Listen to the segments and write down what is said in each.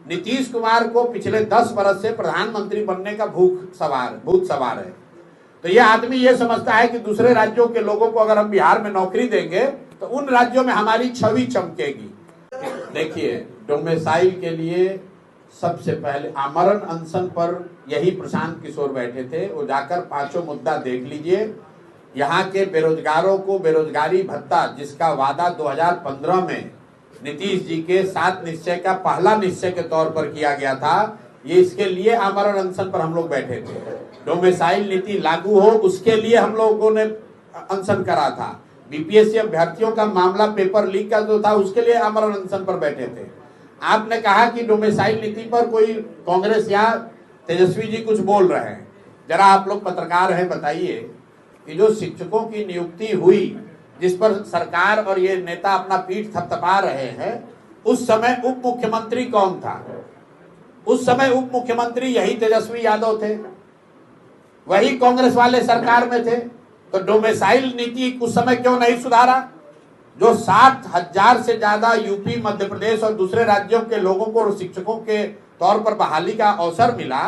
नीतीश कुमार को पिछले 10 वर्ष से प्रधानमंत्री बनने का भूत सवार है। तो ये आदमी ये समझता है कि दूसरे राज्यों के लोगों को अगर हम बिहार में नौकरी देंगे तो उन राज्यों में हमारी छवि चमकेगी। देखिए, डोमेसाइल के लिए सबसे पहले आमरण अनशन पर यही प्रशांत किशोर बैठे थे। वो जाकर 5 मुद्दा देख लीजिए। यहाँ के बेरोजगारों को बेरोजगारी भत्ता, जिसका वादा 2015 में नीतीश जी के 7 निश्चय का पहला निश्चय के तौर पर किया गया था, ये इसके लिए आमरण अनशन पर हम लोग बैठे थे। डोमेसाइल नीति लागू हो, उसके लिए हम लोगों ने अनशन करा था। बीपीएससी अभ्यर्थियों का मामला पेपर लीक का जो था, उसके लिए आमरण अनशन पर बैठे थे। आपने कहा कि डोमेसाइल नीति पर कोई कांग्रेस या तेजस्वी जी कुछ बोल रहे हैं। जरा आप लोग पत्रकार हैं, बताइए कि जो शिक्षकों की नियुक्ति हुई, जिस पर सरकार और ये नेता अपना पीठ थपथपा रहे हैं, उस समय उप मुख्यमंत्री कौन था? उस समय उप मुख्यमंत्री यही तेजस्वी यादव थे, वही कांग्रेस वाले सरकार में थे। तो डोमेसाइल नीति उस समय क्यों नहीं सुधारा? जो 60,000 से ज्यादा यूपी, मध्य प्रदेश और दूसरे राज्यों के लोगों को शिक्षकों के तौर पर बहाली का अवसर मिला,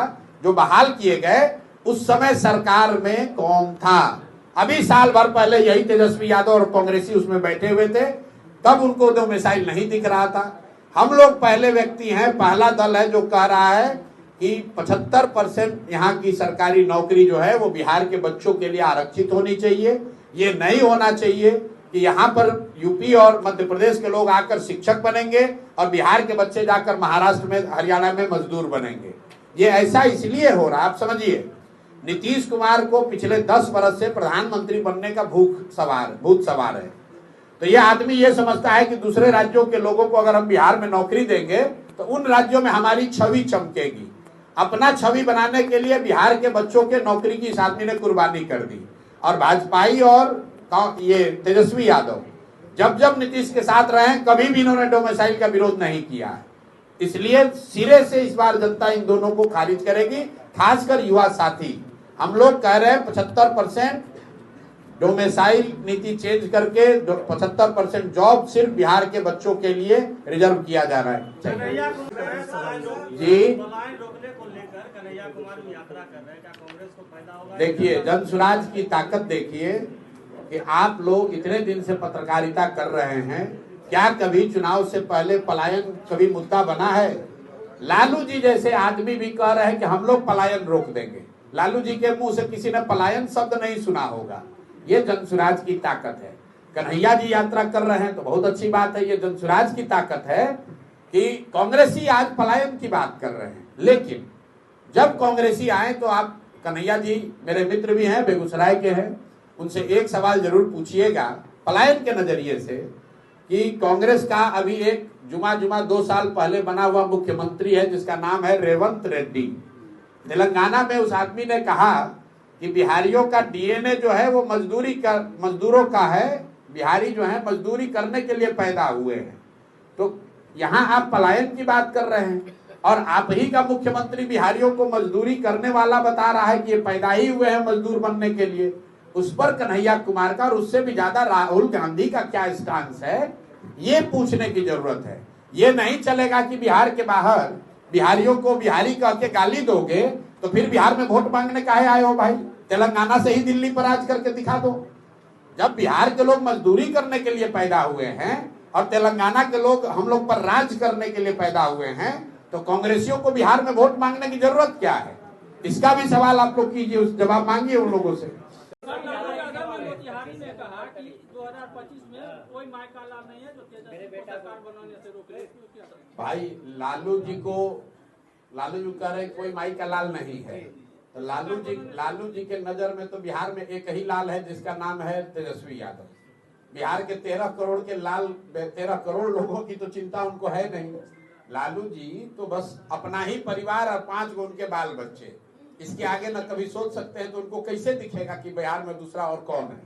जो बहाल किए गए, उस समय सरकार में कौन था? अभी साल भर पहले यही तेजस्वी यादव और कांग्रेसी उसमें बैठे हुए थे, तब उनको डोमेसाइल नहीं दिख रहा था। हम लोग पहले व्यक्ति हैं, पहला दल है जो कह रहा है कि 75% यहाँ की सरकारी नौकरी जो है वो बिहार के बच्चों के लिए आरक्षित होनी चाहिए। ये नहीं होना चाहिए कि यहाँ पर यूपी और मध्य प्रदेश के लोग आकर शिक्षक बनेंगे और बिहार के बच्चे जाकर महाराष्ट्र में, हरियाणा में मजदूर बनेंगे। ये ऐसा इसलिए हो रहा, आप समझिए, नीतीश कुमार को पिछले 10 वर्ष से प्रधानमंत्री बनने का भूत सवार है। तो ये आदमी ये समझता है कि दूसरे राज्यों के लोगों को अगर हम बिहार में नौकरी देंगे तो उन राज्यों में हमारी छवि चमकेगी। अपना छवि बनाने के लिए बिहार के बच्चों के नौकरी की इस आदमी ने कुर्बानी कर दी। और भाजपाई और ये तेजस्वी यादव जब नीतीश के साथ रहे, कभी भी इन्होंने डोमेसाइल का विरोध नहीं किया। इसलिए सिरे से इस बार जनता इन दोनों को खारिज करेगी, खासकर युवा साथी। हम लोग कह रहे हैं 75% डोमेसाइल नीति चेंज करके 75% जॉब सिर्फ बिहार के बच्चों के लिए रिजर्व किया जा रहा है। जी देखिए, जनसुराज की ताकत देखिए कि आप लोग इतने दिन से पत्रकारिता कर रहे हैं, क्या कभी चुनाव से पहले पलायन कभी मुद्दा बना है? लालू जी जैसे आदमी भी कह रहे हैं कि हम लोग पलायन रोक देंगे। लालू जी के मुंह से किसी ने पलायन शब्द नहीं सुना होगा। ये जनसुराज की ताकत है। कन्हैया जी यात्रा कर रहे हैं तो बहुत अच्छी बात है। ये जनसुराज की ताकत है कि कांग्रेसी आज पलायन की बात कर रहे हैं, लेकिन जब कांग्रेसी आए तो आप, कन्हैया जी मेरे मित्र भी हैं, बेगूसराय के हैं, उनसे एक सवाल जरूर पूछिएगा पलायन के नजरिए से कि कांग्रेस का अभी एक जुमा 2 साल पहले बना हुआ मुख्यमंत्री है जिसका नाम है रेवंत रेड्डी। तेलंगाना में उस आदमी ने कहा कि बिहारियों का डीएनए जो है वो मजदूरों का है, बिहारी जो है मजदूरी करने के लिए पैदा हुए हैं। तो यहाँ आप पलायन की बात कर रहे हैं और आप ही का मुख्यमंत्री बिहारियों को मजदूरी करने वाला बता रहा है कि ये पैदा ही हुए हैं मजदूर बनने के लिए। उस पर कन्हैया कुमार का और उससे भी ज्यादा राहुल गांधी का क्या स्टांस है, ये पूछने की जरूरत है। ये नहीं चलेगा कि बिहार के बाहर बिहारियों को बिहारी कह के गाली दोगे तो फिर बिहार में वोट मांगने काहे आए हो भाई? तेलंगाना से ही दिल्ली पर राज करके दिखा दो। जब बिहार के लोग मजदूरी करने के लिए पैदा हुए हैं और तेलंगाना के लोग हम लोग पर राज करने के लिए पैदा हुए हैं, तो कांग्रेसियों को बिहार में वोट मांगने की जरूरत क्या है? इसका भी सवाल आप लोग कीजिए, उस जवाब मांगिए उन लोगों से। ने कहा कि 2025 में कोई माई का लाल नहीं है जो सरकार बनाने से रोक ले। भाई लालू जी कह रहे कोई माई का लाल नहीं है, तो लालू जी के नजर में तो बिहार में एक ही लाल है जिसका नाम है तेजस्वी यादव। बिहार के 13 करोड़ लोगों की तो चिंता उनको है नहीं। लालू जी तो बस अपना ही परिवार और 5 गो उनके बाल बच्चे, इसके आगे न कभी सोच सकते हैं। तो उनको कैसे दिखेगा कि बिहार में दूसरा और कौन है?